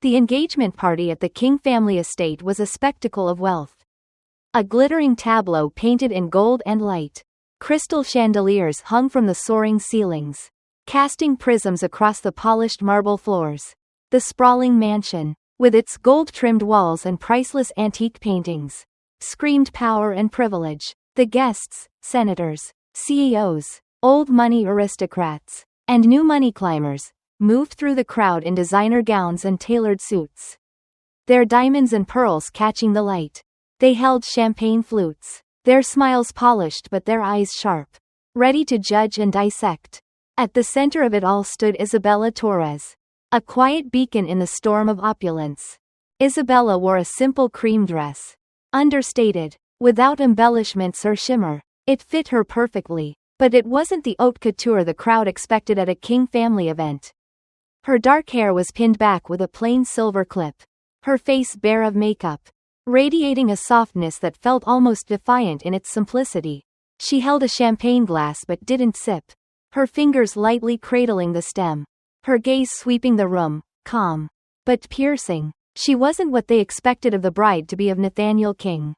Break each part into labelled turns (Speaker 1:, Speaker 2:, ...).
Speaker 1: The engagement party at the King family estate was a spectacle of wealth. A glittering tableau painted in gold and light. Crystal chandeliers hung from the soaring ceilings, casting prisms across the polished marble floors. The sprawling mansion, with its gold-trimmed walls and priceless antique paintings, screamed power and privilege. The guests, senators, CEOs, old money aristocrats, and new money climbers, moved through the crowd in designer gowns and tailored suits, their diamonds and pearls catching the light. They held champagne flutes, their smiles polished but their eyes sharp, ready to judge and dissect. At the center of it all stood Isabella Torres, a quiet beacon in the storm of opulence. Isabella wore a simple cream dress, understated, without embellishments or shimmer. It fit her perfectly, but it wasn't the haute couture the crowd expected at a King family event. Her dark hair was pinned back with a plain silver clip, her face bare of makeup, radiating a softness that felt almost defiant in its simplicity. She held a champagne glass but didn't sip, her fingers lightly cradling the stem, her gaze sweeping the room, calm, but piercing. She wasn't what they expected of the bride to be of Nathaniel King,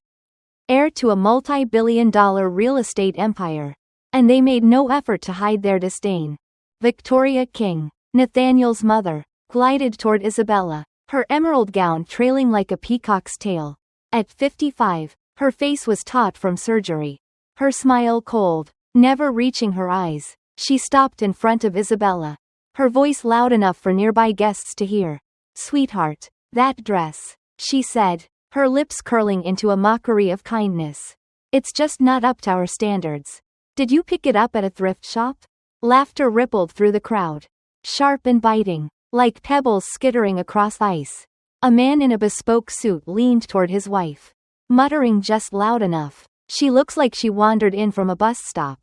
Speaker 1: heir to a multi-billion-dollar real estate empire. And they made no effort to hide their disdain. Victoria King, Nathaniel's mother, glided toward Isabella, her emerald gown trailing like a peacock's tail. At 55, her face was taut from surgery, her smile cold, never reaching her eyes. She stopped in front of Isabella, her voice loud enough for nearby guests to hear. "Sweetheart, that dress," she said, her lips curling into a mockery of kindness. "It's just not up to our standards. Did you pick it up at a thrift shop?" Laughter rippled through the crowd, sharp and biting, like pebbles skittering across ice. A man in a bespoke suit leaned toward his wife, muttering just loud enough, "She looks like she wandered in from a bus stop."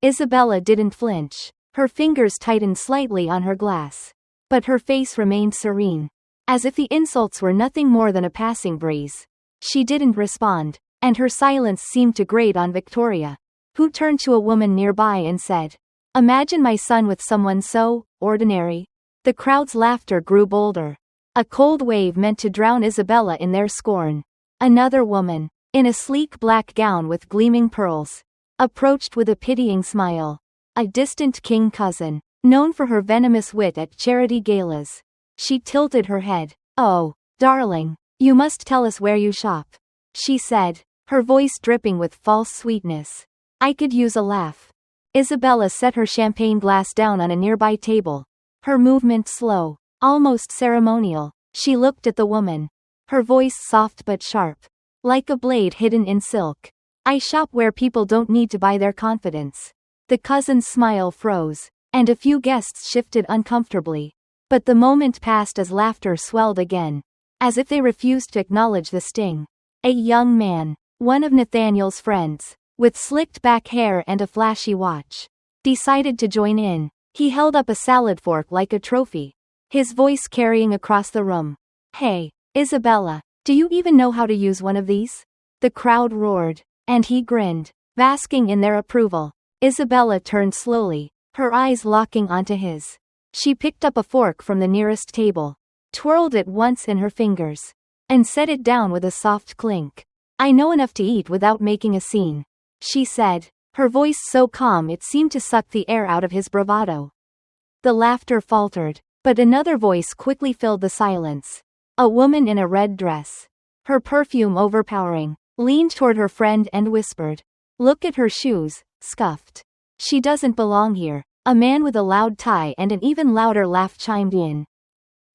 Speaker 1: Isabella didn't flinch, her fingers tightened slightly on her glass, but her face remained serene, as if the insults were nothing more than a passing breeze. She didn't respond, and her silence seemed to grate on Victoria, who turned to a woman nearby and said, "Imagine my son with someone so ordinary." The crowd's laughter grew bolder, a cold wave meant to drown Isabella in their scorn. Another woman, in a sleek black gown with gleaming pearls, approached with a pitying smile. A distant King cousin, known for her venomous wit at charity galas. She tilted her head. "Oh, darling, you must tell us where you shop," she said, her voice dripping with false sweetness. "I could use a laugh." Isabella set her champagne glass down on a nearby table, her movement slow, almost ceremonial. She looked at the woman, her voice soft but sharp, like a blade hidden in silk. "I shop where people don't need to buy their confidence." The cousin's smile froze, and a few guests shifted uncomfortably. But the moment passed as laughter swelled again, as if they refused to acknowledge the sting. A young man, one of Nathaniel's friends, with slicked back hair and a flashy watch, decided to join in. He held up a salad fork like a trophy, his voice carrying across the room. "Hey, Isabella, do you even know how to use one of these?" The crowd roared, and he grinned, basking in their approval. Isabella turned slowly, her eyes locking onto his. She picked up a fork from the nearest table, twirled it once in her fingers, and set it down with a soft clink. "I know enough to eat without making a scene," she said, her voice so calm it seemed to suck the air out of his bravado. The laughter faltered, but another voice quickly filled the silence. A woman in a red dress, her perfume overpowering, leaned toward her friend and whispered, "Look at her shoes, scuffed. She doesn't belong here." A man with a loud tie and an even louder laugh chimed in.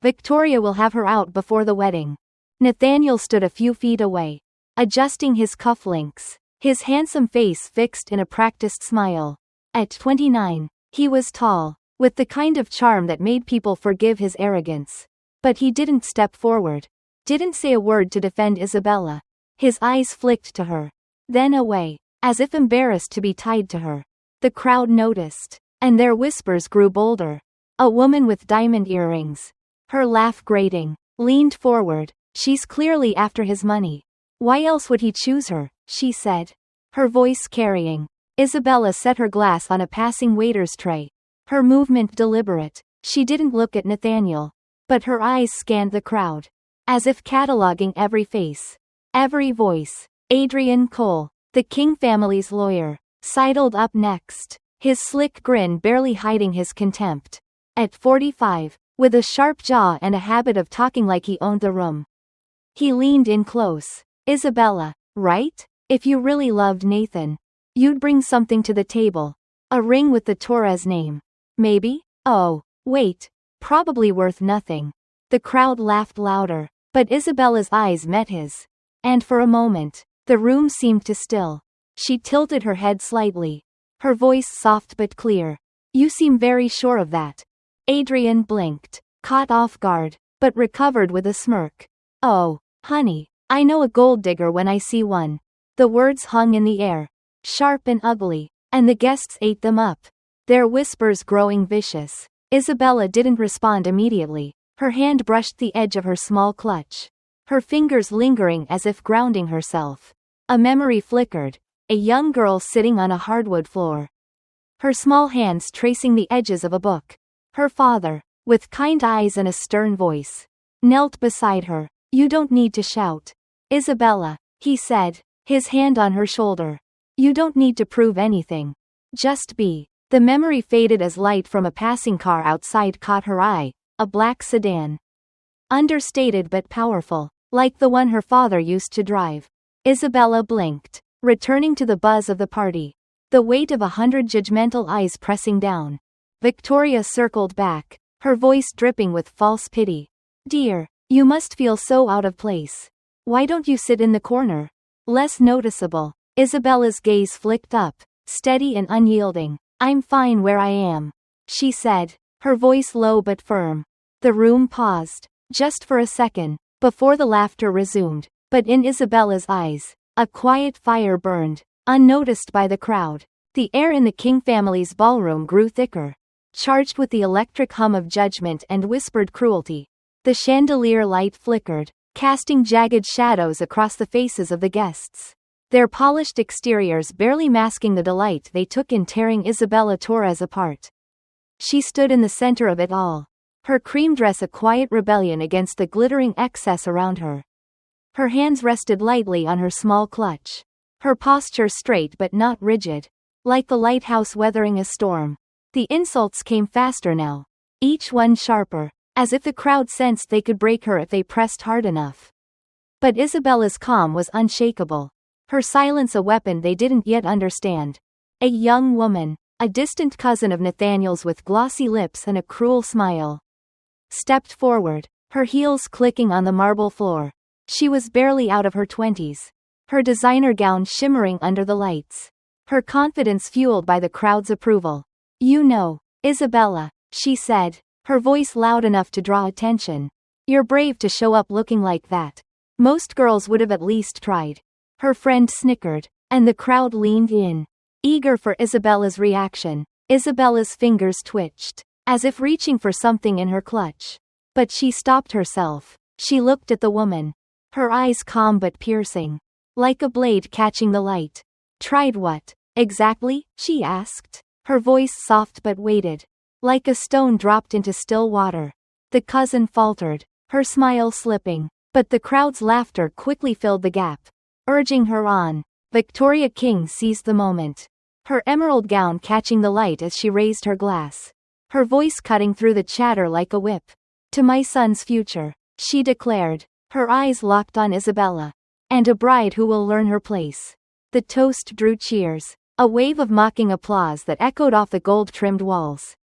Speaker 1: "Victoria will have her out before the wedding." Nathaniel stood a few feet away, adjusting his cufflinks, his handsome face fixed in a practiced smile. At 29, he was tall, with the kind of charm that made people forgive his arrogance. But he didn't step forward, didn't say a word to defend Isabella. His eyes flicked to her, then away, as if embarrassed to be tied to her. The crowd noticed, and their whispers grew bolder. A woman with diamond earrings, her laugh grating, leaned forward. "She's clearly after his money. Why else would he choose her?" she said, her voice carrying. Isabella set her glass on a passing waiter's tray, her movement deliberate. She didn't look at Nathaniel, but her eyes scanned the crowd, as if cataloging every face, every voice. Adrian Cole, the King family's lawyer, sidled up next, his slick grin barely hiding his contempt. At 45, with a sharp jaw and a habit of talking like he owned the room. He leaned in close. Isabella, right? If you really loved Nathan, you'd bring something to the table. A ring with the Torres name. Maybe? Oh, wait. Probably worth nothing. The crowd laughed louder, but Isabella's eyes met his. And for a moment, the room seemed to still. She tilted her head slightly. Her voice soft but clear. You seem very sure of that. Adrian blinked, caught off guard, but recovered with a smirk. Oh, honey, I know a gold digger when I see one. The words hung in the air, sharp and ugly, and the guests ate them up, their whispers growing vicious. Isabella didn't respond immediately. Her hand brushed the edge of her small clutch, her fingers lingering as if grounding herself. A memory flickered, a young girl sitting on a hardwood floor, her small hands tracing the edges of a book. Her father, with kind eyes and a stern voice, knelt beside her. You don't need to shout, Isabella, he said, his hand on her shoulder. You don't need to prove anything. Just be. The memory faded as light from a passing car outside caught her eye, a black sedan. Understated but powerful, like the one her father used to drive. Isabella blinked, returning to the buzz of the party, the weight of 100 judgmental eyes pressing down. Victoria circled back, her voice dripping with false pity. Dear, you must feel so out of place. Why don't you sit in the corner? Less noticeable. Isabella's gaze flicked up, steady and unyielding. I'm fine where I am, she said, her voice low but firm. The room paused, just for a second, before the laughter resumed, but in Isabella's eyes, a quiet fire burned, unnoticed by the crowd. The air in the King family's ballroom grew thicker, charged with the electric hum of judgment and whispered cruelty. The chandelier light flickered, casting jagged shadows across the faces of the guests, their polished exteriors barely masking the delight they took in tearing Isabella Torres apart. She stood in the center of it all, her cream dress a quiet rebellion against the glittering excess around her. Her hands rested lightly on her small clutch, her posture straight but not rigid, like the lighthouse weathering a storm. The insults came faster now, each one sharper, as if the crowd sensed they could break her if they pressed hard enough. But Isabella's calm was unshakable, her silence a weapon they didn't yet understand. A young woman, a distant cousin of Nathaniel's with glossy lips and a cruel smile, stepped forward, her heels clicking on the marble floor. She was barely out of her 20s, her designer gown shimmering under the lights, her confidence fueled by the crowd's approval. You know, Isabella, she said, her voice loud enough to draw attention. You're brave to show up looking like that. Most girls would have at least tried. Her friend snickered, and the crowd leaned in, eager for Isabella's reaction. Isabella's fingers twitched, as if reaching for something in her clutch. But she stopped herself. She looked at the woman, her eyes calm but piercing, like a blade catching the light. Tried what, exactly? She asked, her voice soft but weighted, like a stone dropped into still water. The cousin faltered, her smile slipping, but the crowd's laughter quickly filled the gap, urging her on. Victoria King seized the moment, her emerald gown catching the light as she raised her glass, her voice cutting through the chatter like a whip. To my son's future, she declared, her eyes locked on Isabella, and a bride who will learn her place. The toast drew cheers, a wave of mocking applause that echoed off the gold-trimmed walls.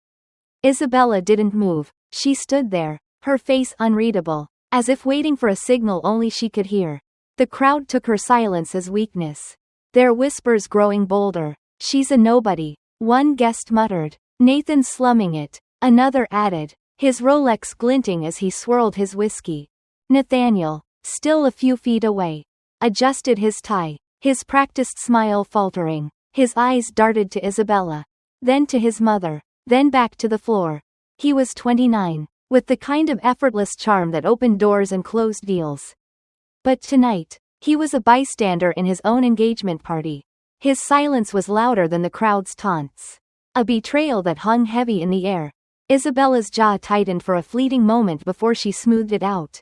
Speaker 1: Isabella didn't move. She stood there, her face unreadable, as if waiting for a signal only she could hear. The crowd took her silence as weakness, their whispers growing bolder. She's a nobody, one guest muttered. Nathan's slumming it, another added, his Rolex glinting as he swirled his whiskey. Nathaniel, still a few feet away, adjusted his tie, his practiced smile faltering. His eyes darted to Isabella, then to his mother, then back to the floor. He was 29, with the kind of effortless charm that opened doors and closed deals. But tonight, he was a bystander in his own engagement party. His silence was louder than the crowd's taunts, a betrayal that hung heavy in the air. Isabella's jaw tightened for a fleeting moment before she smoothed it out.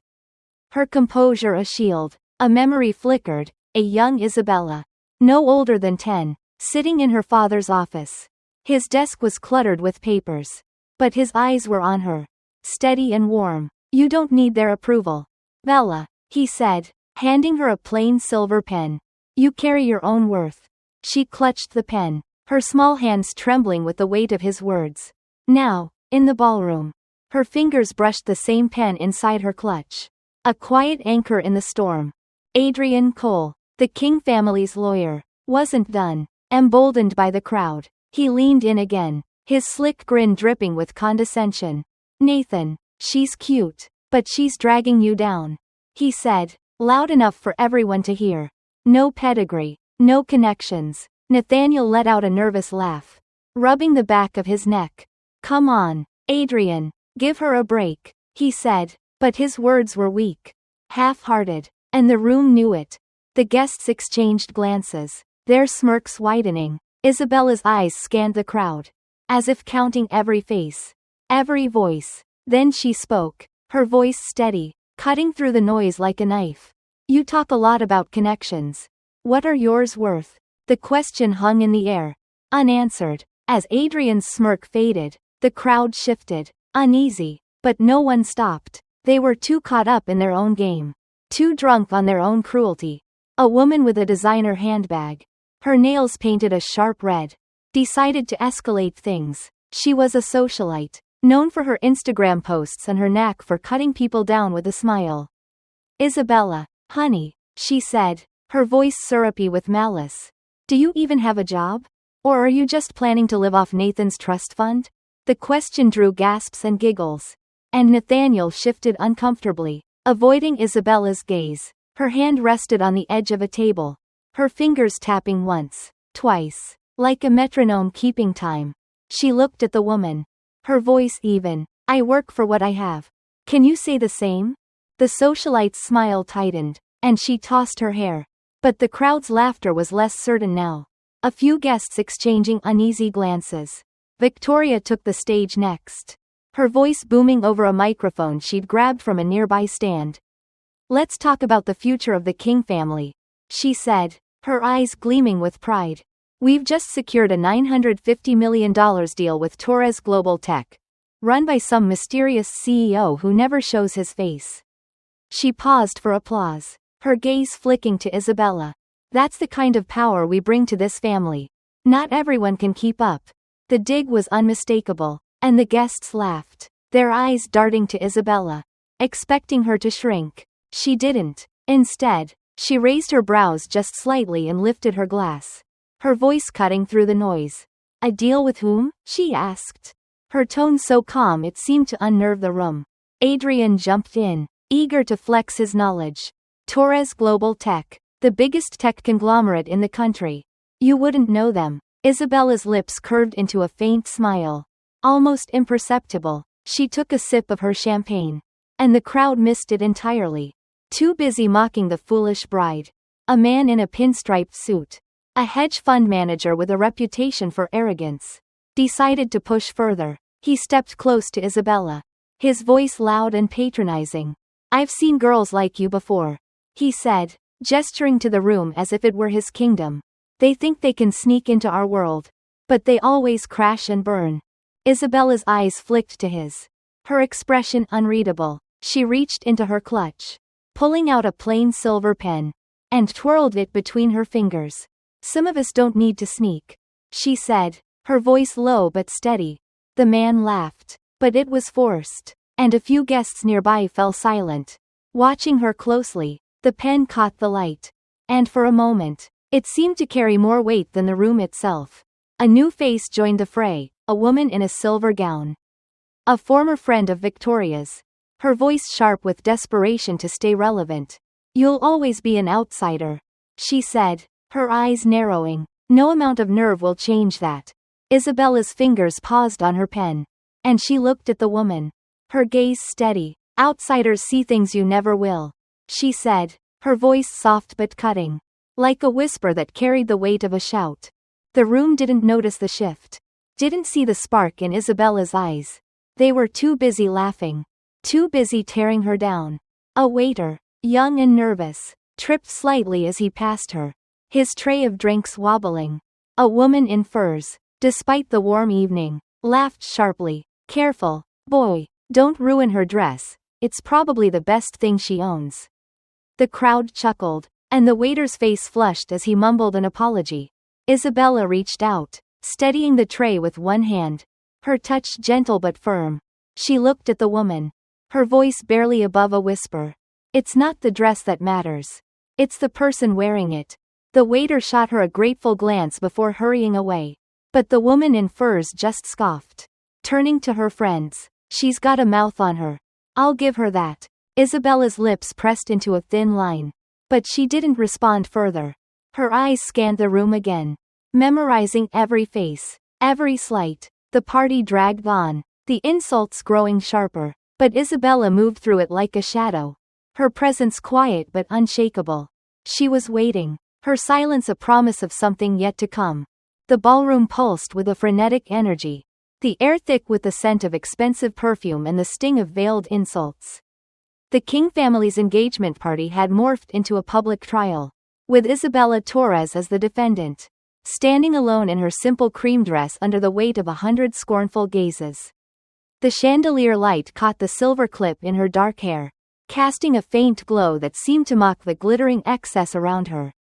Speaker 1: Her composure a shield. A memory flickered, a young Isabella. No older than 10, sitting in her father's office. His desk was cluttered with papers. But his eyes were on her. Steady and warm. You don't need their approval, Bella, he said, handing her a plain silver pen. You carry your own worth. She clutched the pen, her small hands trembling with the weight of his words. Now, in the ballroom, her fingers brushed the same pen inside her clutch. A quiet anchor in the storm. Adrian Cole, the King family's lawyer, wasn't done. Emboldened by the crowd, he leaned in again, his slick grin dripping with condescension. Nathan, she's cute, but she's dragging you down, he said, loud enough for everyone to hear. No pedigree, no connections. Nathaniel let out a nervous laugh, rubbing the back of his neck. Come on, Adrian, give her a break, he said, but his words were weak, half-hearted, and the room knew it. The guests exchanged glances, their smirks widening. Isabella's eyes scanned the crowd, as if counting every face, every voice. Then she spoke, her voice steady, cutting through the noise like a knife. You talk a lot about connections. What are yours worth? The question hung in the air, unanswered. As Adrian's smirk faded, the crowd shifted, uneasy, but no one stopped. They were too caught up in their own game, too drunk on their own cruelty. A woman with a designer handbag, her nails painted a sharp red, decided to escalate things. She was a socialite, known for her Instagram posts and her knack for cutting people down with a smile. Isabella, honey, she said, her voice syrupy with malice. Do you even have a job? Or are you just planning to live off Nathan's trust fund? The question drew gasps and giggles. And Nathaniel shifted uncomfortably, avoiding Isabella's gaze. Her hand rested on the edge of a table, her fingers tapping once, twice, like a metronome keeping time. She looked at the woman, her voice even. I work for what I have. Can you say the same? The socialite's smile tightened, and she tossed her hair. But the crowd's laughter was less certain now. A few guests exchanging uneasy glances. Victoria took the stage next, her voice booming over a microphone she'd grabbed from a nearby stand. Let's talk about the future of the King family, she said, her eyes gleaming with pride. We've just secured a $950 million deal with Torres Global Tech, run by some mysterious CEO who never shows his face. She paused for applause, her gaze flicking to Isabella. That's the kind of power we bring to this family. Not everyone can keep up. The dig was unmistakable, and the guests laughed, their eyes darting to Isabella, expecting her to shrink. She didn't. Instead, she raised her brows just slightly and lifted her glass, her voice cutting through the noise. A deal with whom? She asked, her tone so calm it seemed to unnerve the room. Adrian jumped in, eager to flex his knowledge. Torres Global Tech, the biggest tech conglomerate in the country. You wouldn't know them. Isabella's lips curved into a faint smile, almost imperceptible. She took a sip of her champagne, and the crowd missed it entirely, too busy mocking the foolish bride. A man in a pinstriped suit, a hedge fund manager with a reputation for arrogance, decided to push further. He stepped close to Isabella, his voice loud and patronizing. I've seen girls like you before, he said, gesturing to the room as if it were his kingdom. They think they can sneak into our world, but they always crash and burn. Isabella's eyes flicked to his, her expression unreadable. She reached into her clutch, pulling out a plain silver pen, and twirled it between her fingers. Some of us don't need to sneak, she said, her voice low but steady. The man laughed, but it was forced, and a few guests nearby fell silent, watching her closely. The pen caught the light, and for a moment, it seemed to carry more weight than the room itself. A new face joined the fray, a woman in a silver gown. A former friend of Victoria's, her voice sharp with desperation to stay relevant. You'll always be an outsider, she said, her eyes narrowing. No amount of nerve will change that. Isabella's fingers paused on her pen, and she looked at the woman, her gaze steady. Outsiders see things you never will, she said, her voice soft but cutting, like a whisper that carried the weight of a shout. The room didn't notice the shift, didn't see the spark in Isabella's eyes. They were too busy laughing. Too busy tearing her down. A waiter, young and nervous, tripped slightly as he passed her, his tray of drinks wobbling. A woman in furs, despite the warm evening, laughed sharply. Careful, boy, don't ruin her dress, it's probably the best thing she owns. The crowd chuckled, and the waiter's face flushed as he mumbled an apology. Isabella reached out, steadying the tray with one hand, her touch gentle but firm. She looked at the woman, her voice barely above a whisper. It's not the dress that matters. It's the person wearing it. The waiter shot her a grateful glance before hurrying away. But the woman in furs just scoffed. Turning to her friends, she's got a mouth on her. I'll give her that. Isabella's lips pressed into a thin line. But she didn't respond further. Her eyes scanned the room again, memorizing every face, every slight. The party dragged on, the insults growing sharper, but Isabella moved through it like a shadow. Her presence quiet but unshakable. She was waiting, her silence a promise of something yet to come. The ballroom pulsed with a frenetic energy, the air thick with the scent of expensive perfume and the sting of veiled insults. The King family's engagement party had morphed into a public trial, with Isabella Torres as the defendant, standing alone in her simple cream dress under the weight of 100 scornful gazes. The chandelier light caught the silver clip in her dark hair, casting a faint glow that seemed to mock the glittering excess around her.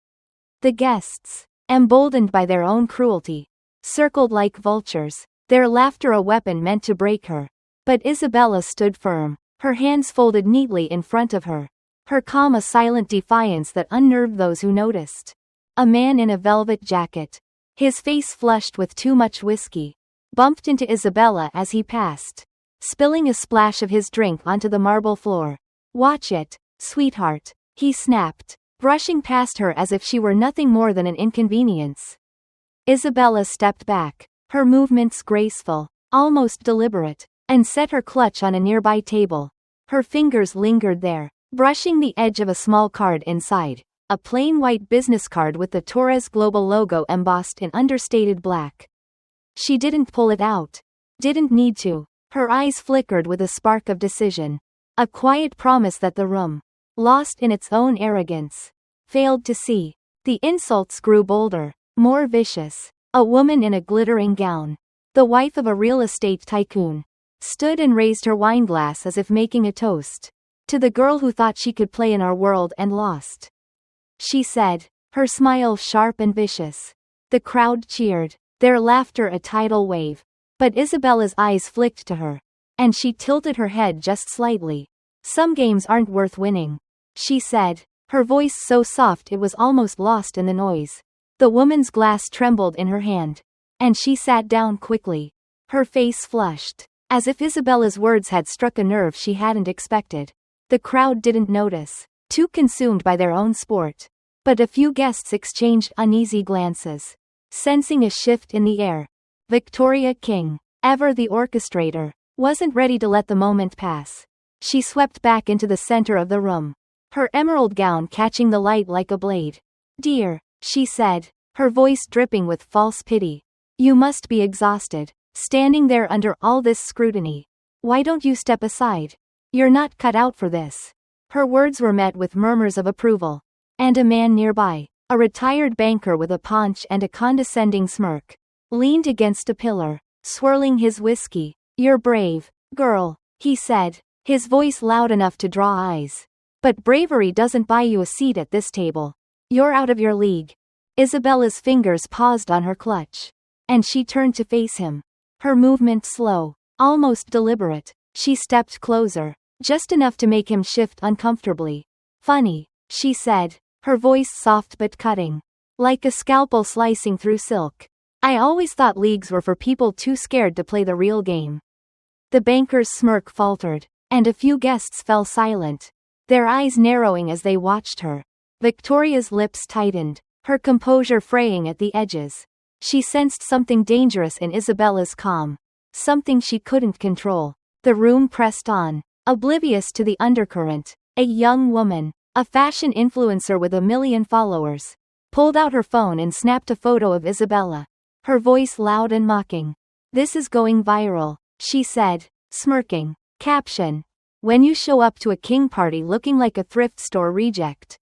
Speaker 1: The guests, emboldened by their own cruelty, circled like vultures, their laughter a weapon meant to break her. But Isabella stood firm, her hands folded neatly in front of her, her calm a silent defiance that unnerved those who noticed. A man in a velvet jacket, his face flushed with too much whiskey, bumped into Isabella as he passed, spilling a splash of his drink onto the marble floor. Watch it, sweetheart, he snapped, brushing past her as if she were nothing more than an inconvenience. Isabella stepped back, her movements graceful, almost deliberate, and set her clutch on a nearby table. Her fingers lingered there, brushing the edge of a small card inside, a plain white business card with the Torres Global logo embossed in understated black. She didn't pull it out. Didn't need to. Her eyes flickered with a spark of decision. A quiet promise that the room, lost in its own arrogance, failed to see. The insults grew bolder, more vicious. A woman in a glittering gown, the wife of a real estate tycoon, stood and raised her wineglass as if making a toast. To the girl who thought she could play in our world and lost. She said, her smile sharp and vicious. The crowd cheered, their laughter a tidal wave. But Isabella's eyes flicked to her, and she tilted her head just slightly. Some games aren't worth winning, she said, her voice so soft it was almost lost in the noise. The woman's glass trembled in her hand, and she sat down quickly, her face flushed, as if Isabella's words had struck a nerve she hadn't expected. The crowd didn't notice, too consumed by their own sport. But a few guests exchanged uneasy glances, sensing a shift in the air. Victoria King, ever the orchestrator, wasn't ready to let the moment pass. She swept back into the center of the room, her emerald gown catching the light like a blade. Dear, she said, her voice dripping with false pity. You must be exhausted, standing there under all this scrutiny. Why don't you step aside? You're not cut out for this. Her words were met with murmurs of approval. And a man nearby, a retired banker with a paunch and a condescending smirk, leaned against a pillar, swirling his whiskey. You're brave, girl, he said, his voice loud enough to draw eyes. But bravery doesn't buy you a seat at this table. You're out of your league. Isabella's fingers paused on her clutch, and she turned to face him. Her movement slow, almost deliberate. She stepped closer, just enough to make him shift uncomfortably. Funny, she said, her voice soft but cutting, like a scalpel slicing through silk. I always thought leagues were for people too scared to play the real game. The banker's smirk faltered, and a few guests fell silent, their eyes narrowing as they watched her. Victoria's lips tightened, her composure fraying at the edges. She sensed something dangerous in Isabella's calm, something she couldn't control. The room pressed on, oblivious to the undercurrent. A young woman, a fashion influencer with 1 million followers, pulled out her phone and snapped a photo of Isabella, her voice loud and mocking. This is going viral, she said, Smirking. Caption. When you show up to a king party looking like a thrift store reject.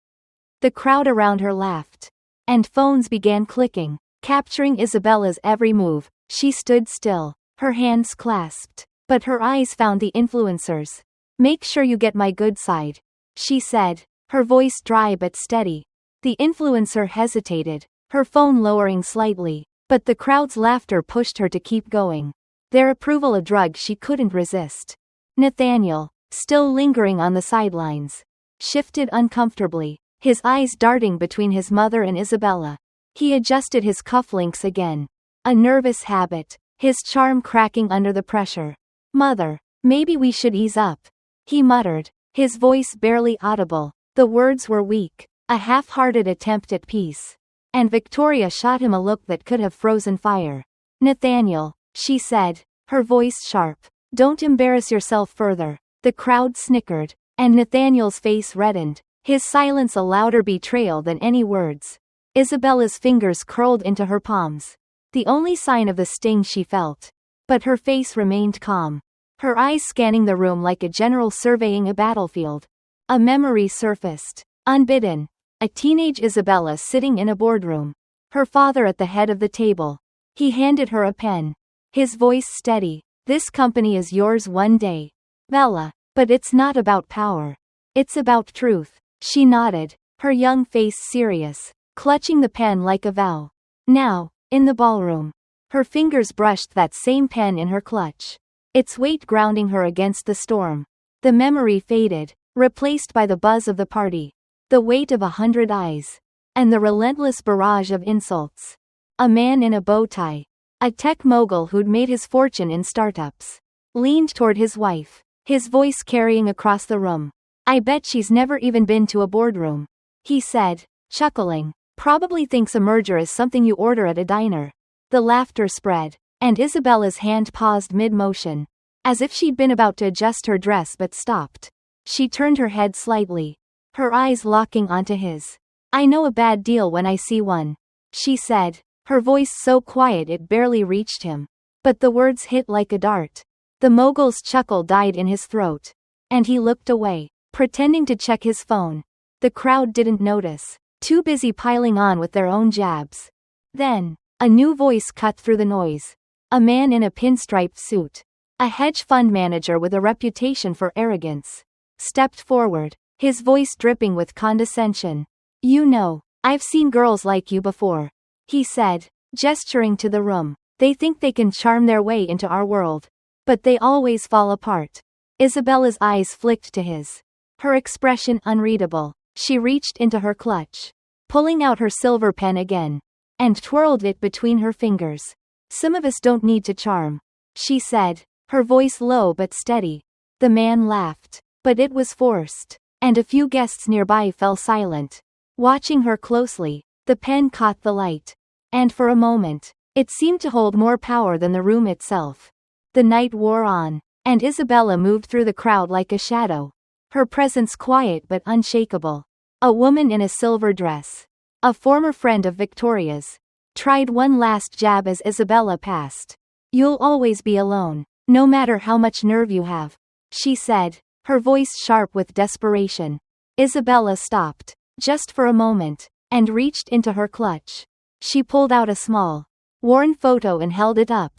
Speaker 1: The crowd around her laughed. And phones began clicking, capturing Isabella's every move. She stood still, her hands clasped. But her eyes found the influencers. Make sure you get my good side, she said, her voice dry but steady. The influencer hesitated, her phone lowering slightly, but the crowd's laughter pushed her to keep going. Their approval a drug she couldn't resist. Nathaniel, still lingering on the sidelines, shifted uncomfortably, his eyes darting between his mother and Isabella. He adjusted his cufflinks again. A nervous habit, his charm cracking under the pressure. Mother, maybe we should ease up, he muttered, his voice barely audible. The words were weak, a half-hearted attempt at peace. And Victoria shot him a look that could have frozen fire. Nathaniel, she said, her voice sharp, don't embarrass yourself further. The crowd snickered, and Nathaniel's face reddened, his silence a louder betrayal than any words. Isabella's fingers curled into her palms, the only sign of the sting she felt. But her face remained calm, her eyes scanning the room like a general surveying a battlefield. A memory surfaced, unbidden. A teenage Isabella sitting in a boardroom, her father at the head of the table. He handed her a pen, his voice steady. This company is yours one day, Bella, but it's not about power. It's about truth. She nodded, her young face serious, clutching the pen like a vow. Now, in the ballroom, her fingers brushed that same pen in her clutch, its weight grounding her against the storm. The memory faded, replaced by the buzz of the party, the weight of 100 eyes, and the relentless barrage of insults. A man in a bow tie, a tech mogul who'd made his fortune in startups, leaned toward his wife, his voice carrying across the room. I bet she's never even been to a boardroom, he said, chuckling. Probably thinks a merger is something you order at a diner. The laughter spread, and Isabella's hand paused mid-motion, as if she'd been about to adjust her dress but stopped. She turned her head slightly, her eyes locking onto his. I know a bad deal when I see one, she said, her voice so quiet it barely reached him. But the words hit like a dart. The mogul's chuckle died in his throat, and he looked away, pretending to check his phone. The crowd didn't notice, too busy piling on with their own jabs. Then, a new voice cut through the noise. A man in a pinstriped suit, a hedge fund manager with a reputation for arrogance, stepped forward, his voice dripping with condescension. You know, I've seen girls like you before, he said, gesturing to the room. They think they can charm their way into our world, but they always fall apart. Isabella's eyes flicked to his, her expression unreadable. She reached into her clutch, pulling out her silver pen again, and twirled it between her fingers. Some of us don't need to charm, she said, her voice low but steady. The man laughed, but it was forced, and a few guests nearby fell silent, watching her closely. The pen caught the light, and for a moment, it seemed to hold more power than the room itself. The night wore on, and Isabella moved through the crowd like a shadow, her presence quiet but unshakable. A woman in a silver dress, a former friend of Victoria's, tried one last jab as Isabella passed. You'll always be alone, no matter how much nerve you have, she said, her voice sharp with desperation. Isabella stopped, just for a moment, and reached into her clutch. She pulled out a small, worn photo and held it up,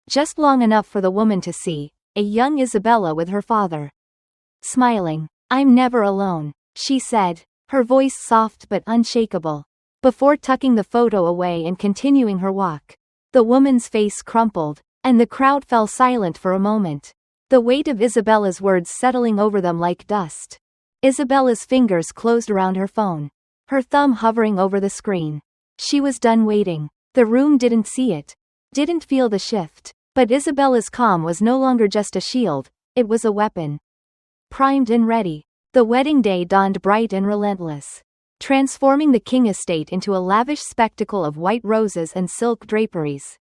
Speaker 1: just long enough for the woman to see, a young Isabella with her father. Smiling, I'm never alone, she said, her voice soft but unshakable. Before tucking the photo away and continuing her walk, the woman's face crumpled, and the crowd fell silent for a moment, the weight of Isabella's words settling over them like dust. Isabella's fingers closed around her phone, her thumb hovering over the screen. She was done waiting. The room didn't see it, didn't feel the shift, but Isabella's calm was no longer just a shield, it was a weapon. Primed and ready, the wedding day dawned bright and relentless, transforming the King estate into a lavish spectacle of white roses and silk draperies.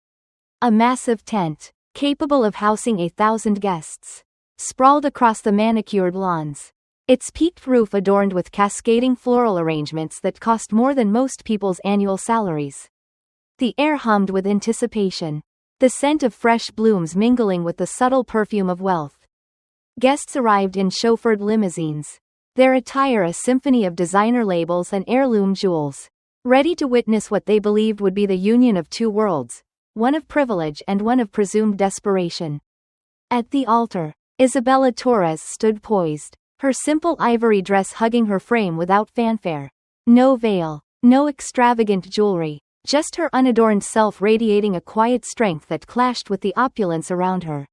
Speaker 1: A massive tent, capable of housing 1,000 guests, sprawled across the manicured lawns, its peaked roof adorned with cascading floral arrangements that cost more than most people's annual salaries. The air hummed with anticipation. the scent of fresh blooms mingling with the subtle perfume of wealth. Guests arrived in chauffeured limousines, their attire a symphony of designer labels and heirloom jewels, ready to witness what they believed would be the union of two worlds, one of privilege and one of presumed desperation. At the altar, Isabella Torres stood poised, her simple ivory dress hugging her frame without fanfare. No veil, no extravagant jewelry, just her unadorned self radiating a quiet strength that clashed with the opulence around her.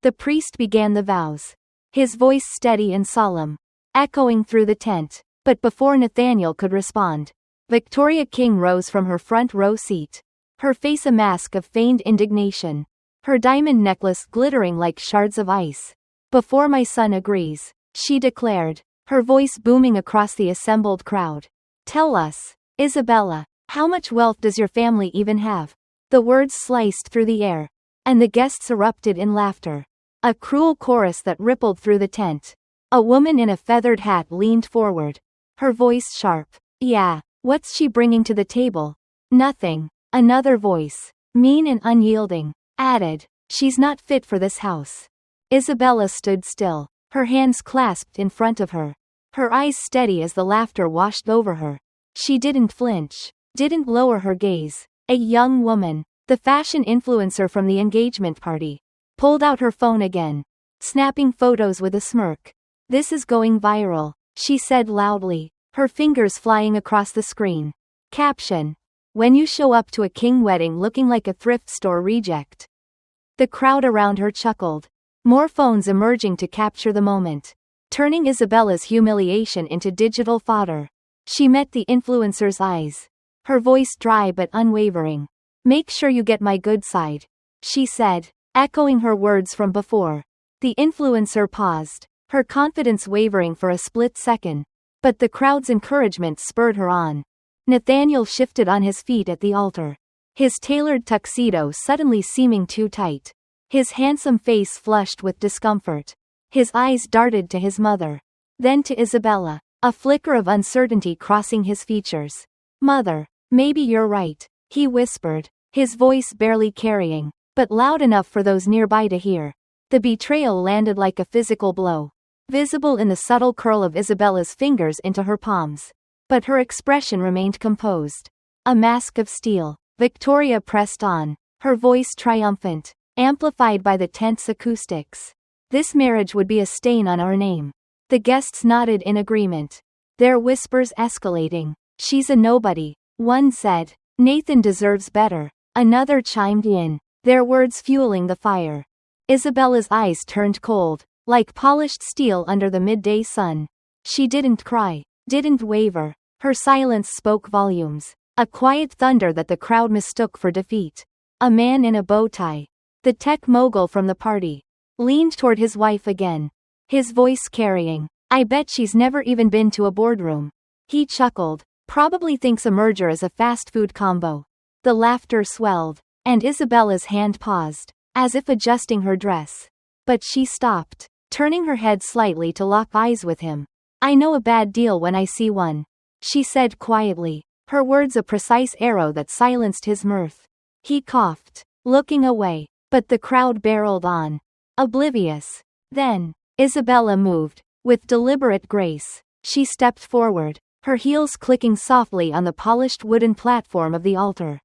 Speaker 1: The priest began the vows, his voice steady and solemn, echoing through the tent. But before Nathaniel could respond, Victoria King rose from her front row seat, her face a mask of feigned indignation, her diamond necklace glittering like shards of ice. "Before my son agrees," she declared, her voice booming across the assembled crowd. "Tell us, Isabella, how much wealth does your family even have?" The words sliced through the air, and the guests erupted in laughter. A cruel chorus that rippled through the tent. A woman in a feathered hat leaned forward, her voice sharp. "Yeah, what's she bringing to the table?" "Nothing." Another voice, mean and unyielding, added, "She's not fit for this house." Isabella stood still, her hands clasped in front of her, her eyes steady as the laughter washed over her. She didn't flinch, didn't lower her gaze. A young woman, the fashion influencer from the engagement party, pulled out her phone again, snapping photos with a smirk. "This is going viral," she said loudly, her fingers flying across the screen. Caption: "When you show up to a king wedding looking like a thrift store reject." The crowd around her chuckled, more phones emerging to capture the moment, turning Isabella's humiliation into digital fodder. She met the influencer's eyes, her voice dry but unwavering. "Make sure you get my good side," she said, echoing her words from before. The influencer paused, her confidence wavering for a split second, but the crowd's encouragement spurred her on. Nathaniel shifted on his feet at the altar, his tailored tuxedo suddenly seeming too tight, his handsome face flushed with discomfort. His eyes darted to his mother, then to Isabella, a flicker of uncertainty crossing his features. "Mother, maybe you're right," he whispered, his voice barely carrying, but loud enough for those nearby to hear. The betrayal landed like a physical blow, visible in the subtle curl of Isabella's fingers into her palms. But her expression remained composed. A mask of steel. Victoria pressed on, her voice triumphant, amplified by the tense acoustics. "This marriage would be a stain on our name." The guests nodded in agreement, their whispers escalating. "She's a nobody," one said. "Nathan deserves better," another chimed in, their words fueling the fire. Isabella's eyes turned cold, like polished steel under the midday sun. She didn't cry, didn't waver. Her silence spoke volumes, a quiet thunder that the crowd mistook for defeat. A man in a bow tie, the tech mogul from the party, leaned toward his wife again, his voice carrying, "I bet she's never even been to a boardroom." He chuckled, "Probably thinks a merger is a fast food combo." The laughter swelled, and Isabella's hand paused, as if adjusting her dress. But she stopped, turning her head slightly to lock eyes with him. "I know a bad deal when I see one," she said quietly, her words a precise arrow that silenced his mirth. He coughed, looking away, but the crowd barreled on, oblivious. Then, Isabella moved, with deliberate grace. She stepped forward, her heels clicking softly on the polished wooden platform of the altar.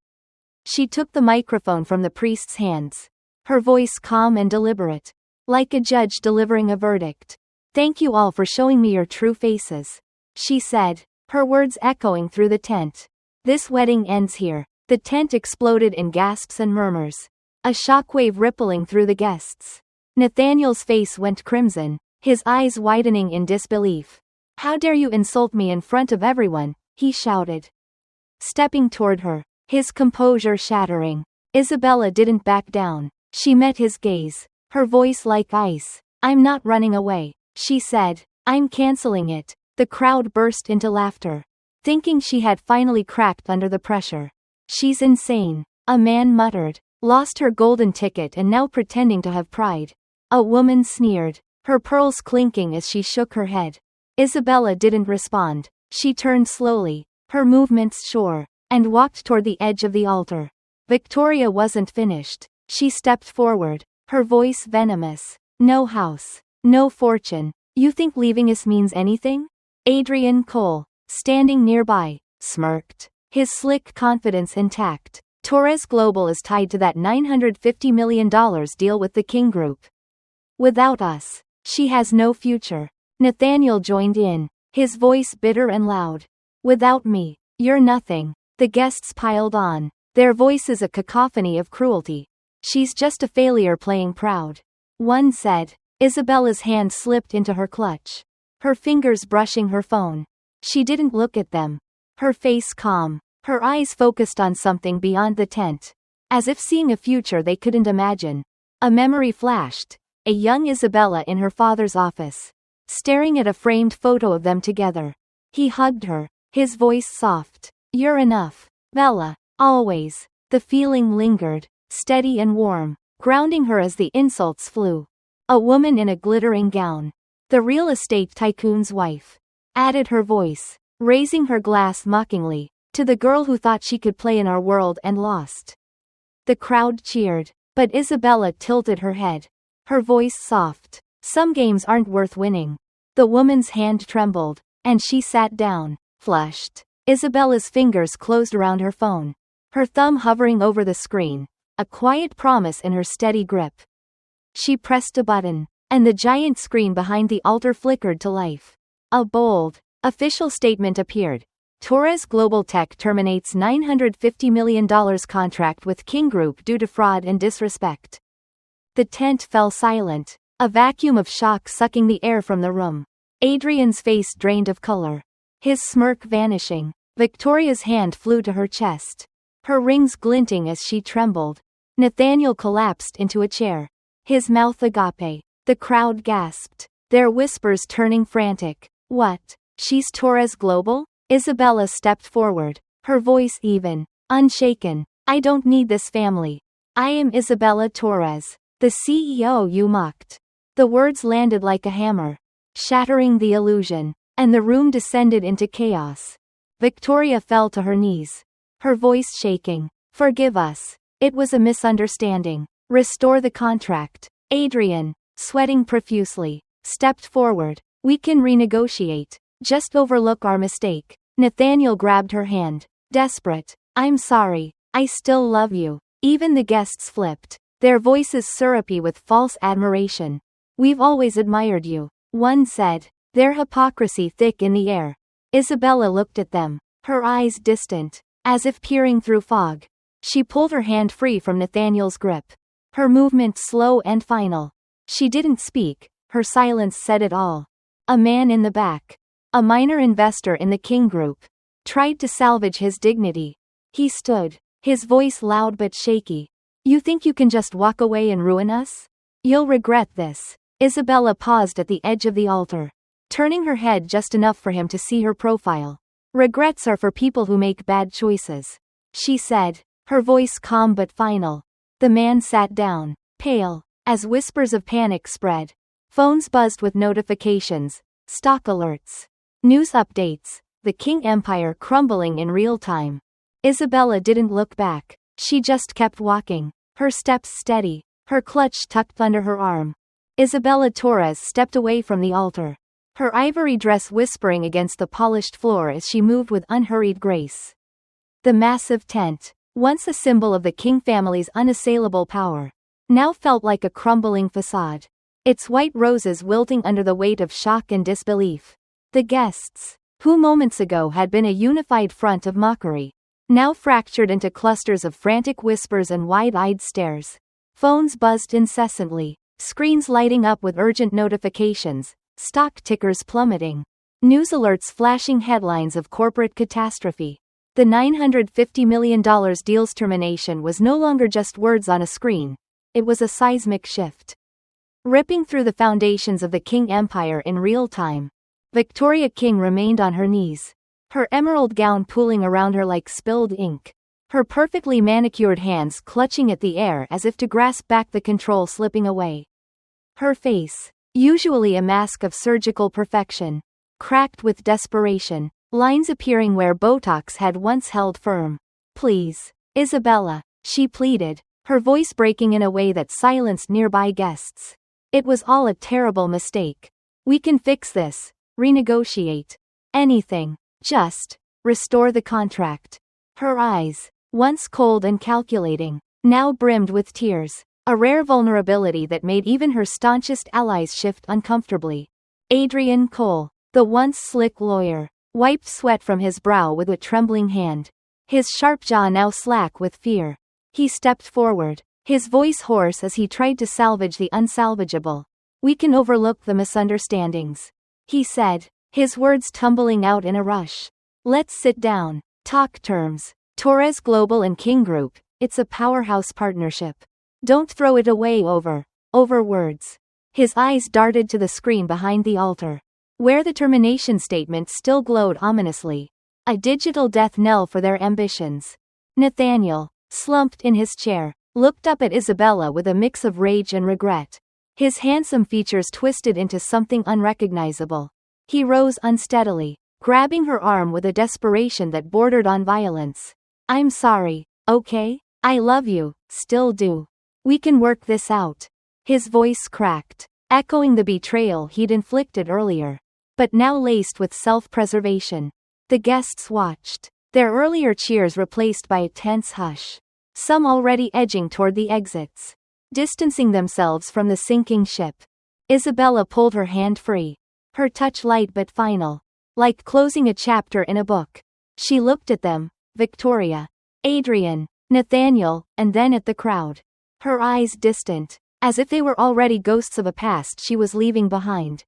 Speaker 1: She took the microphone from the priest's hands, her voice calm and deliberate, like a judge delivering a verdict. "Thank you all for showing me your true faces," she said, her words echoing through the tent. "This wedding ends here." The tent exploded in gasps and murmurs, a shockwave rippling through the guests. Nathaniel's face went crimson, his eyes widening in disbelief. "How dare you insult me in front of everyone?" he shouted, stepping toward her, his composure shattering. Isabella didn't back down. She met his gaze, her voice like ice. "I'm not running away," she said. "I'm canceling it." The crowd burst into laughter, thinking she had finally cracked under the pressure. "She's insane," a man muttered. "Lost her golden ticket and now pretending to have pride." A woman sneered, her pearls clinking as she shook her head. Isabella didn't respond. She turned slowly, her movements sure, and walked toward the edge of the altar. Victoria wasn't finished. She stepped forward, her voice venomous. No house. No fortune. You think leaving us means anything? Adrian Cole, standing nearby, smirked, his slick confidence intact. Torres Global is tied to that $950 million deal with the King Group. Without us, she has no future. Nathaniel joined in, his voice bitter and loud. Without me, you're nothing. The guests piled on, their voices a cacophony of cruelty. She's just a failure playing proud. One said. Isabella's hand slipped into her clutch, her fingers brushing her phone. She didn't look at them. Her face calm, her eyes focused on something beyond the tent. As if seeing a future they couldn't imagine. A memory flashed, a young Isabella in her father's office, staring at a framed photo of them together. He hugged her, his voice soft. You're enough, Bella, always. The feeling lingered, steady and warm, grounding her as the insults flew. A woman in a glittering gown, the real estate tycoon's wife, added her voice, raising her glass mockingly, to the girl who thought she could play in our world and lost. The crowd cheered, but Isabella tilted her head, her voice soft. Some games aren't worth winning. The woman's hand trembled, and she sat down, flushed. Isabella's fingers closed around her phone, her thumb hovering over the screen, a quiet promise in her steady grip. She pressed a button, and the giant screen behind the altar flickered to life. A bold, official statement appeared. Torres Global Tech terminates $950 million contract with King Group due to fraud and disrespect. The tent fell silent, a vacuum of shock sucking the air from the room. Adrian's face drained of color, his smirk vanishing. Victoria's hand flew to her chest, her rings glinting as she trembled. Nathaniel collapsed into a chair, his mouth agape. The crowd gasped, their whispers turning frantic. What? She's Torres Global? Isabella stepped forward, her voice even, unshaken. I don't need this family. I am Isabella Torres, the CEO you mocked. The words landed like a hammer, shattering the illusion, and the room descended into chaos. Victoria fell to her knees, her voice shaking. Forgive us. It was a misunderstanding. Restore the contract. Adrian, sweating profusely, stepped forward. We can renegotiate. Just overlook our mistake. Nathaniel grabbed her hand, desperate. I'm sorry. I still love you. Even the guests flipped, their voices syrupy with false admiration. We've always admired you, one said, their hypocrisy thick in the air. Isabella looked at them, her eyes distant, as if peering through fog. She pulled her hand free from Nathaniel's grip, her movement slow and final. She didn't speak, her silence said it all. A man in the back, a minor investor in the King Group, tried to salvage his dignity. He stood, his voice loud but shaky. You think you can just walk away and ruin us? You'll regret this. Isabella paused at the edge of the altar, turning her head just enough for him to see her profile. Regrets are for people who make bad choices, she said, her voice calm but final. The man sat down, pale, as whispers of panic spread. Phones buzzed with notifications, stock alerts, news updates, the King Empire crumbling in real time. Isabella didn't look back, she just kept walking, her steps steady, her clutch tucked under her arm. Isabella Torres stepped away from the altar, her ivory dress whispering against the polished floor as she moved with unhurried grace. The massive tent, once a symbol of the King family's unassailable power, now felt like a crumbling facade, its white roses wilting under the weight of shock and disbelief. The guests, who moments ago had been a unified front of mockery, now fractured into clusters of frantic whispers and wide-eyed stares. Phones buzzed incessantly, screens lighting up with urgent notifications, stock tickers plummeting, news alerts flashing headlines of corporate catastrophe. The $950 million deal's termination was no longer just words on a screen, it was a seismic shift, ripping through the foundations of the King Empire in real time. Victoria King remained on her knees, her emerald gown pooling around her like spilled ink, her perfectly manicured hands clutching at the air as if to grasp back the control slipping away. Her face, usually a mask of surgical perfection, cracked with desperation, lines appearing where Botox had once held firm. Please, Isabella, she pleaded, her voice breaking in a way that silenced nearby guests. It was all a terrible mistake. We can fix this. Renegotiate. Anything. Just restore the contract. Her eyes, once cold and calculating, now brimmed with tears, a rare vulnerability that made even her staunchest allies shift uncomfortably. Adrian Cole, the once slick lawyer, wiped sweat from his brow with a trembling hand. His sharp jaw now slack with fear. He stepped forward, his voice hoarse as he tried to salvage the unsalvageable. We can overlook the misunderstandings, he said, his words tumbling out in a rush. Let's sit down. Talk terms. Torres Global and King Group, it's a powerhouse partnership. Don't throw it away over words. His eyes darted to the screen behind the altar, where the termination statement still glowed ominously. A digital death knell for their ambitions. Nathaniel, slumped in his chair, looked up at Isabella with a mix of rage and regret. His handsome features twisted into something unrecognizable. He rose unsteadily, grabbing her arm with a desperation that bordered on violence. I'm sorry, okay? I love you, still do. We can work this out. His voice cracked, echoing the betrayal he'd inflicted earlier, but now laced with self-preservation. The guests watched, their earlier cheers replaced by a tense hush, some already edging toward the exits, distancing themselves from the sinking ship. Isabella pulled her hand free, her touch light but final, like closing a chapter in a book. She looked at them, Victoria, Adrian, Nathaniel, and then at the crowd. Her eyes distant, as if they were already ghosts of a past she was leaving behind.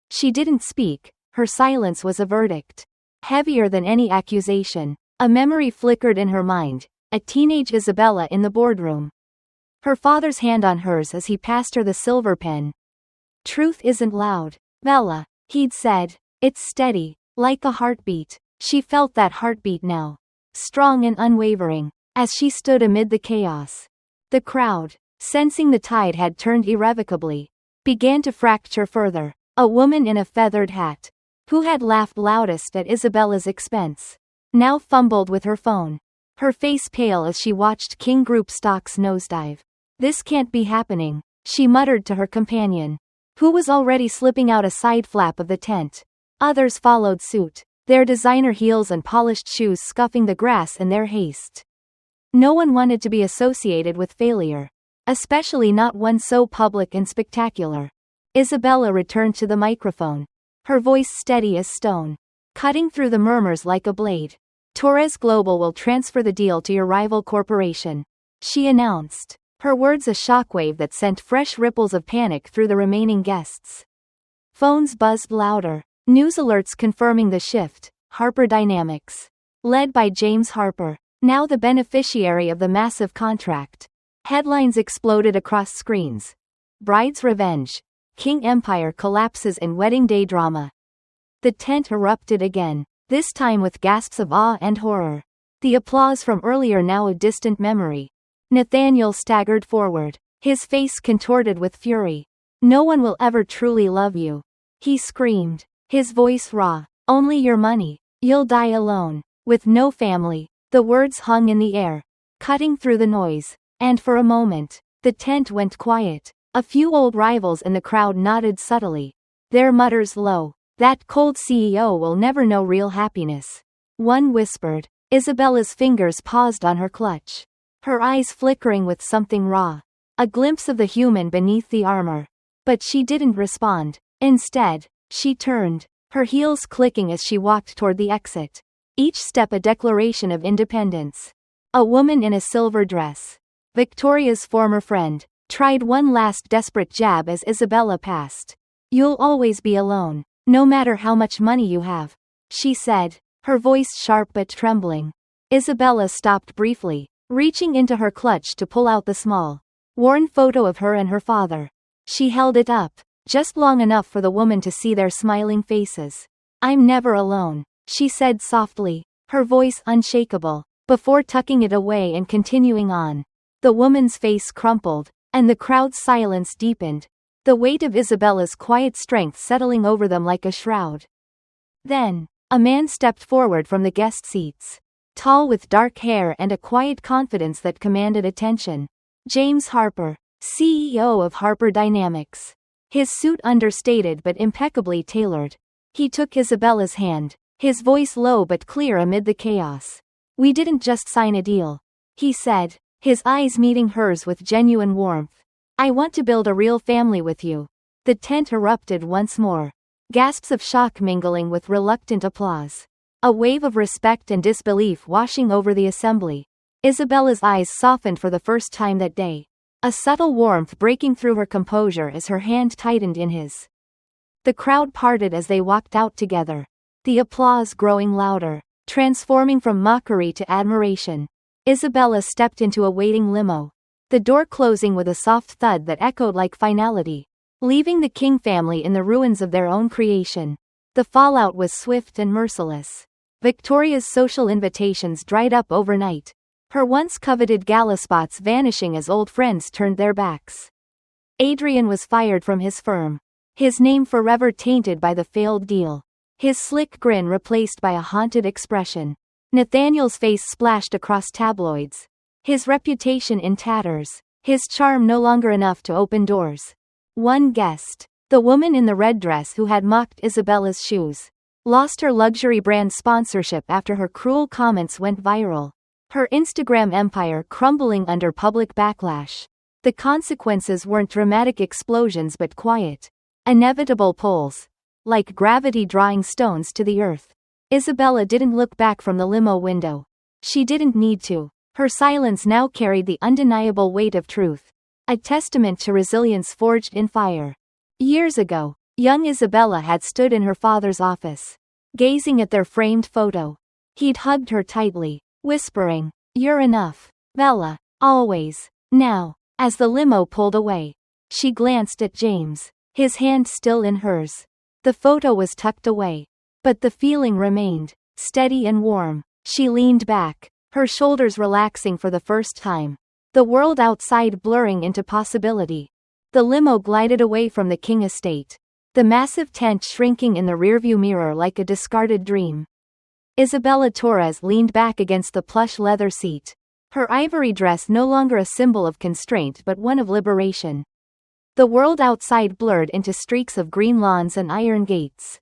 Speaker 1: She didn't speak, her silence was a verdict. Heavier than any accusation, a memory flickered in her mind, a teenage Isabella in the boardroom. Her father's hand on hers as he passed her the silver pen. Truth isn't loud, Bella, he'd said. It's steady, like a heartbeat. She felt that heartbeat now, strong and unwavering, as she stood amid the chaos. The crowd, sensing the tide had turned irrevocably, began to fracture further. A woman in a feathered hat, who had laughed loudest at Isabella's expense, now fumbled with her phone, her face pale as she watched King Group stocks nosedive. This can't be happening, she muttered to her companion, who was already slipping out a side flap of the tent. Others followed suit, their designer heels and polished shoes scuffing the grass in their haste. No one wanted to be associated with failure, especially not one so public and spectacular. Isabella returned to the microphone, her voice steady as stone, cutting through the murmurs like a blade. Torres Global will transfer the deal to your rival corporation, she announced, her words a shockwave that sent fresh ripples of panic through the remaining guests. Phones buzzed louder, news alerts confirming the shift. Harper Dynamics, led by James Harper, now the beneficiary of the massive contract. Headlines exploded across screens. Bride's revenge. King Empire collapses in wedding day drama. The tent erupted again, this time with gasps of awe and horror. The applause from earlier now a distant memory. Nathaniel staggered forward, his face contorted with fury. No one will ever truly love you, he screamed, his voice raw. Only your money. You'll die alone, with no family. The words hung in the air, cutting through the noise, and for a moment, the tent went quiet. A few old rivals in the crowd nodded subtly, their mutters low. That cold CEO will never know real happiness. One whispered. Isabella's fingers paused on her clutch, her eyes flickering with something raw, a glimpse of the human beneath the armor. But she didn't respond. Instead, she turned, her heels clicking as she walked toward the exit, each step a declaration of independence. A woman in a silver dress, Victoria's former friend, tried one last desperate jab as Isabella passed. You'll always be alone, no matter how much money you have, she said, her voice sharp but trembling. Isabella stopped briefly, reaching into her clutch to pull out the small, worn photo of her and her father. She held it up, just long enough for the woman to see their smiling faces. I'm never alone, she said softly, her voice unshakable, before tucking it away and continuing on. The woman's face crumpled, and the crowd's silence deepened, the weight of Isabella's quiet strength settling over them like a shroud. Then, a man stepped forward from the guest seats, tall with dark hair and a quiet confidence that commanded attention. James Harper, CEO of Harper Dynamics. His suit understated but impeccably tailored. He took Isabella's hand, his voice low but clear amid the chaos. "We didn't just sign a deal," he said, his eyes meeting hers with genuine warmth. "I want to build a real family with you." The tent erupted once more. Gasps of shock mingling with reluctant applause. A wave of respect and disbelief washing over the assembly. Isabella's eyes softened for the first time that day. A subtle warmth breaking through her composure as her hand tightened in his. The crowd parted as they walked out together. The applause growing louder, transforming from mockery to admiration. Isabella stepped into a waiting limo. The door closing with a soft thud that echoed like finality, leaving the King family in the ruins of their own creation. The fallout was swift and merciless. Victoria's social invitations dried up overnight, her once coveted gala spots vanishing as old friends turned their backs. Adrian was fired from his firm, his name forever tainted by the failed deal, his slick grin replaced by a haunted expression. Nathaniel's face splashed across tabloids, his reputation in tatters, his charm no longer enough to open doors. One guest, the woman in the red dress who had mocked Isabella's shoes, lost her luxury brand sponsorship after her cruel comments went viral. Her Instagram empire crumbling under public backlash. The consequences weren't dramatic explosions but quiet, inevitable pulls, like gravity drawing stones to the earth. Isabella didn't look back from the limo window. She didn't need to. Her silence now carried the undeniable weight of truth, a testament to resilience forged in fire. Years ago, young Isabella had stood in her father's office, gazing at their framed photo. He'd hugged her tightly, whispering, "You're enough, Bella, always." Now, as the limo pulled away, she glanced at James, his hand still in hers. The photo was tucked away, but the feeling remained, steady and warm. She leaned back, her shoulders relaxing for the first time, the world outside blurring into possibility. The limo glided away from the King estate, the massive tent shrinking in the rearview mirror like a discarded dream. Isabella Torres leaned back against the plush leather seat, her ivory dress no longer a symbol of constraint but one of liberation. The world outside blurred into streaks of green lawns and iron gates.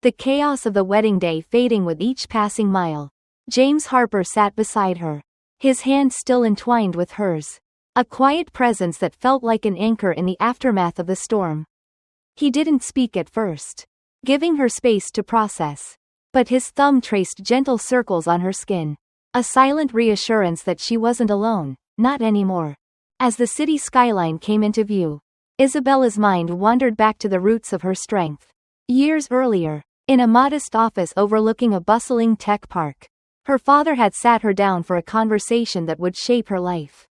Speaker 1: The chaos of the wedding day fading with each passing mile. James Harper sat beside her, his hand still entwined with hers, a quiet presence that felt like an anchor in the aftermath of the storm. He didn't speak at first, giving her space to process. But his thumb traced gentle circles on her skin, a silent reassurance that she wasn't alone, not anymore. As the city skyline came into view, Isabella's mind wandered back to the roots of her strength. Years earlier, in a modest office overlooking a bustling tech park, her father had sat her down for a conversation that would shape her life.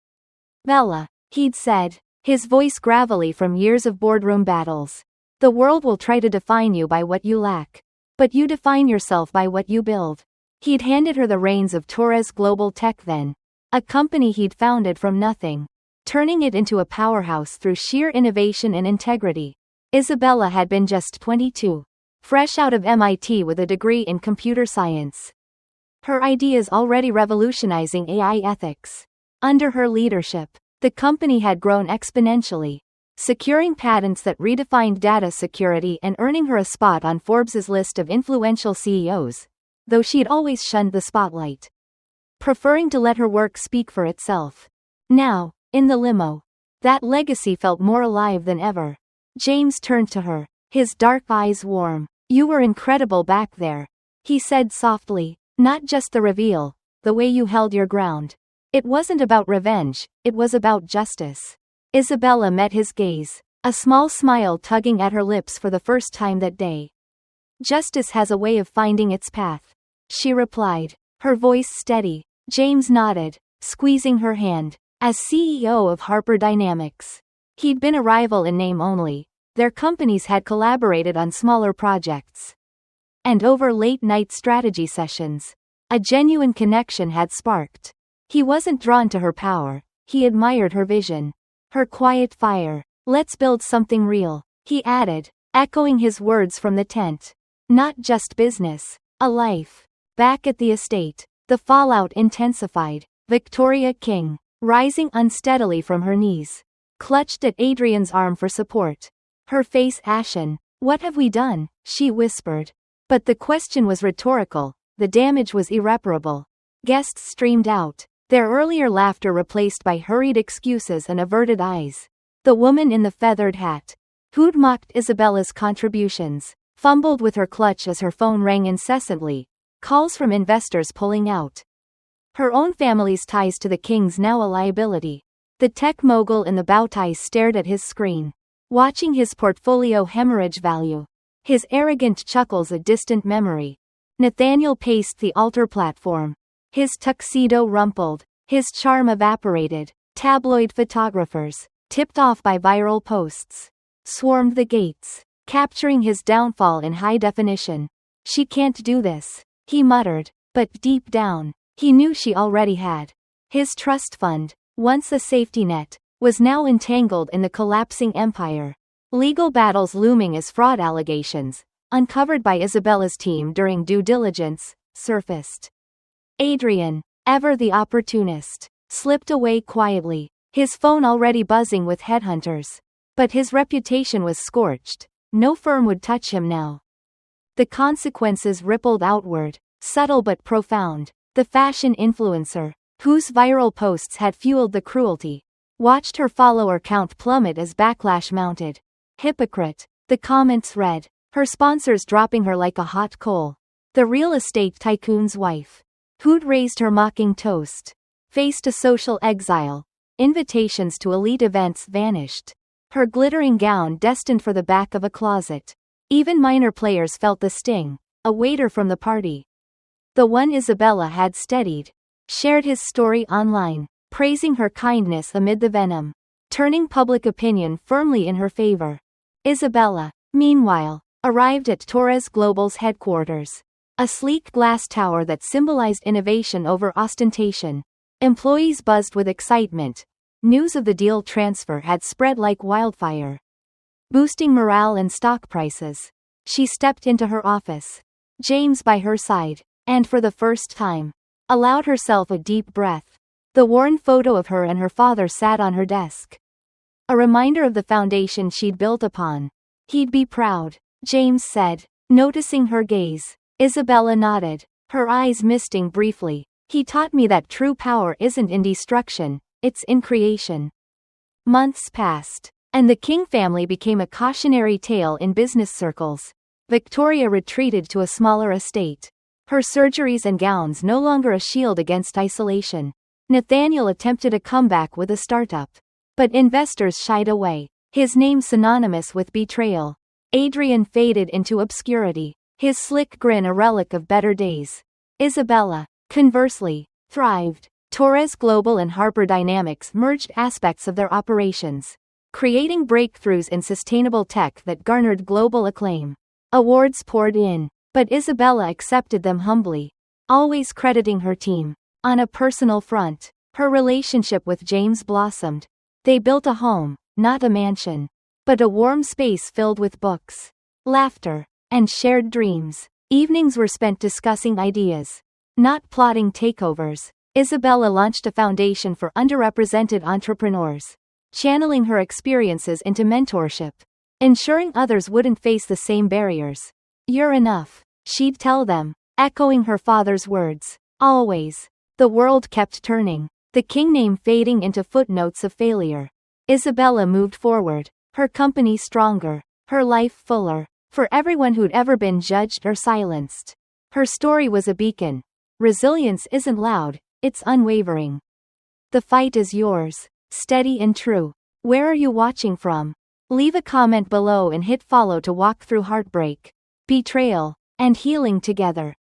Speaker 1: "Bella," he'd said, his voice gravelly from years of boardroom battles, "the world will try to define you by what you lack. But you define yourself by what you build." He'd handed her the reins of Torres Global Tech then, a company he'd founded from nothing, turning it into a powerhouse through sheer innovation and integrity. Isabella had been just 22, fresh out of MIT with a degree in computer science. Her ideas already revolutionizing AI ethics. Under her leadership, the company had grown exponentially, securing patents that redefined data security and earning her a spot on Forbes's list of influential CEOs, though she'd always shunned the spotlight, preferring to let her work speak for itself. Now, in the limo, that legacy felt more alive than ever. James turned to her, his dark eyes warm. "You were incredible back there," he said softly, "not just the reveal, the way you held your ground. It wasn't about revenge, it was about justice." Isabella met his gaze, a small smile tugging at her lips for the first time that day. "Justice has a way of finding its path," she replied, her voice steady. James nodded, squeezing her hand. As CEO of Harper Dynamics, he'd been a rival in name only. Their companies had collaborated on smaller projects, and over late-night strategy sessions, a genuine connection had sparked. He wasn't drawn to her power, he admired her vision. Her quiet fire. "Let's build something real," he added, echoing his words from the tent. "Not just business, a life." Back at the estate, the fallout intensified. Victoria King, rising unsteadily from her knees. Clutched at Adrian's arm for support. Her face ashen. "What have we done?" she whispered. But the question was rhetorical, the damage was irreparable. Guests streamed out, their earlier laughter replaced by hurried excuses and averted eyes. The woman in the feathered hat, who'd mocked Isabella's contributions, fumbled with her clutch as her phone rang incessantly, calls from investors pulling out. Her own family's ties to the king's now a liability. The tech mogul in the bow ties stared at his screen, watching his portfolio hemorrhage value. His arrogant chuckles a distant memory. Nathaniel paced the altar platform. His tuxedo rumpled, his charm evaporated. Tabloid photographers, tipped off by viral posts, swarmed the gates, capturing his downfall in high definition. "She can't do this," he muttered, but deep down, he knew she already had. His trust fund, once a safety net, was now entangled in the collapsing empire. Legal battles looming as fraud allegations, uncovered by Isabella's team during due diligence, surfaced. Adrian, ever the opportunist, slipped away quietly, his phone already buzzing with headhunters. But his reputation was scorched. No firm would touch him now. The consequences rippled outward, subtle but profound. The fashion influencer, whose viral posts had fueled the cruelty, watched her follower count plummet as backlash mounted. "Hypocrite," the comments read, her sponsors dropping her like a hot coal. The real estate tycoon's wife, who'd raised her mocking toast, faced a social exile. Invitations to elite events vanished. Her glittering gown destined for the back of a closet. Even minor players felt the sting. A waiter from the party, the one Isabella had steadied, shared his story online, praising her kindness amid the venom, turning public opinion firmly in her favor. Isabella, meanwhile, arrived at Torres Global's headquarters. A sleek glass tower that symbolized innovation over ostentation. Employees buzzed with excitement. News of the deal transfer had spread like wildfire, boosting morale and stock prices. She stepped into her office, James by her side, and for the first time, allowed herself a deep breath. The worn photo of her and her father sat on her desk. A reminder of the foundation she'd built upon. "He'd be proud," James said, noticing her gaze. Isabella nodded, her eyes misting briefly. "He taught me that true power isn't in destruction, it's in creation." Months passed, and the King family became a cautionary tale in business circles. Victoria retreated to a smaller estate, her surgeries and gowns no longer a shield against isolation. Nathaniel attempted a comeback with a startup, but investors shied away, his name synonymous with betrayal. Adrian faded into obscurity, his slick grin a relic of better days. Isabella, conversely, thrived. Torres Global and Harper Dynamics merged aspects of their operations, creating breakthroughs in sustainable tech that garnered global acclaim. Awards poured in, but Isabella accepted them humbly, always crediting her team. On a personal front, her relationship with James blossomed. They built a home, not a mansion, but a warm space filled with books, laughter, and shared dreams. Evenings were spent discussing ideas, not plotting takeovers. Isabella launched a foundation for underrepresented entrepreneurs, channeling her experiences into mentorship, ensuring others wouldn't face the same barriers. "You're enough," she'd tell them, echoing her father's words. Always. The world kept turning, the King name fading into footnotes of failure. Isabella moved forward, her company stronger, her life fuller, for everyone who'd ever been judged or silenced. Her story was a beacon. Resilience isn't loud, it's unwavering. The fight is yours, steady and true. Where are you watching from? Leave a comment below and hit follow to walk through heartbreak, betrayal, and healing together.